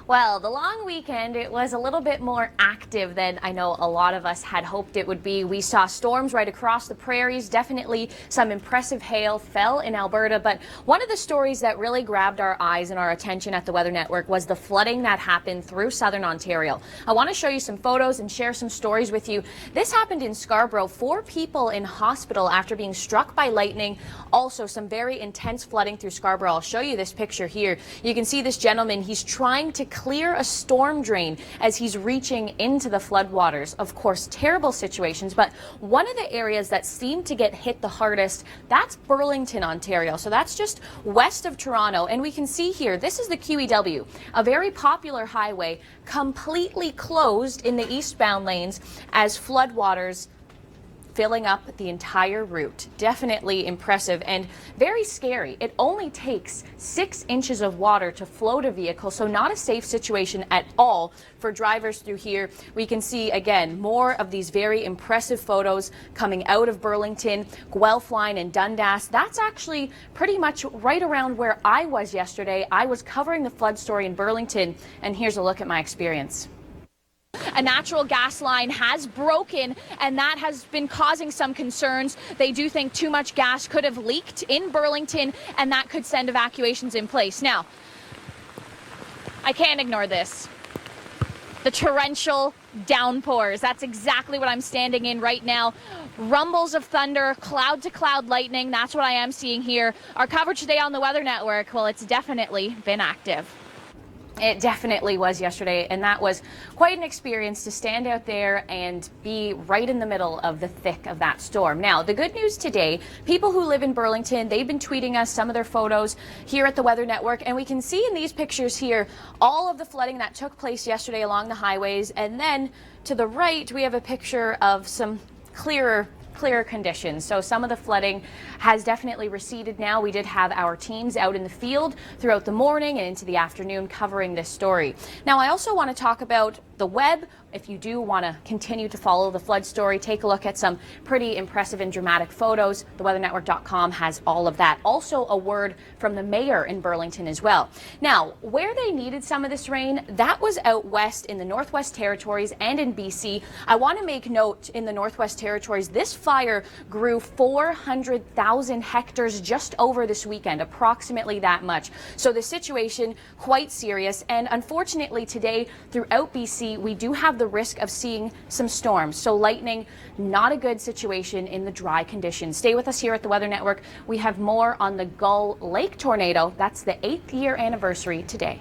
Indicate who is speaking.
Speaker 1: Well, the long weekend, it was a little bit more active than I know a lot of us had hoped it would be. We saw storms right across the prairies. Definitely some impressive hail fell in Alberta. But one of the stories that really grabbed our eyes and our attention at the Weather Network was the flooding that happened through southern Ontario. I want to show you some photos and share some stories with you. This happened in Scarborough. 4 people in hospital after being struck by lightning. Also, some very intense flooding through Scarborough. I'll show you this picture here. You can see this gentleman. He's trying to clear a storm drain as he's reaching into the floodwaters. Of course, terrible situations, but one of the areas that seemed to get hit the hardest, that's Burlington, Ontario. So that's just west of Toronto. And we can see here, this is the QEW, a very popular highway, completely closed in the eastbound lanes as floodwaters filling up the entire route. Definitely impressive and very scary. It only takes 6 inches of water to float a vehicle, so not a safe situation at all for drivers through here. We can see, again, more of these very impressive photos coming out of Burlington, Guelph-Line and Dundas. That's actually pretty much right around where I was yesterday. I was covering the flood story in Burlington, and here's a look at my experience. A natural gas line has broken, and that has been causing some concerns. They do think too much gas could have leaked in Burlington, and that could send evacuations in place. Now, I can't ignore this. The torrential downpours. That's exactly what I'm standing in right now. Rumbles of thunder, cloud-to-cloud lightning. That's what I am seeing here. Our coverage today on the Weather Network, well, it's definitely been active. It definitely was yesterday, and that was quite an experience to stand out there and be right in the middle of the thick of that storm. Now, the good news today, people who live in Burlington, they've been tweeting us some of their photos here at the Weather Network, and we can see in these pictures here all of the flooding that took place yesterday along the highways, and then to the right, we have a picture of some clearer conditions. So some of the flooding has definitely receded now. We did have our teams out in the field throughout the morning and into the afternoon covering this story. Now, I also want to talk about the web. If you do want to continue to follow the flood story, take a look at some pretty impressive and dramatic photos. TheWeatherNetwork.com has all of that. Also, a word from the mayor in Burlington as well. Now, where they needed some of this rain, that was out west in the Northwest Territories and in BC. I want to make note, in the Northwest Territories, this fire grew 400,000 hectares just over this weekend, approximately that much. So the situation quite serious, and unfortunately today throughout BC we do have the risk of seeing some storms. So lightning, not a good situation in the dry conditions. Stay with us here at the Weather Network. We have more on the Gull Lake tornado. That's the 8th year anniversary today.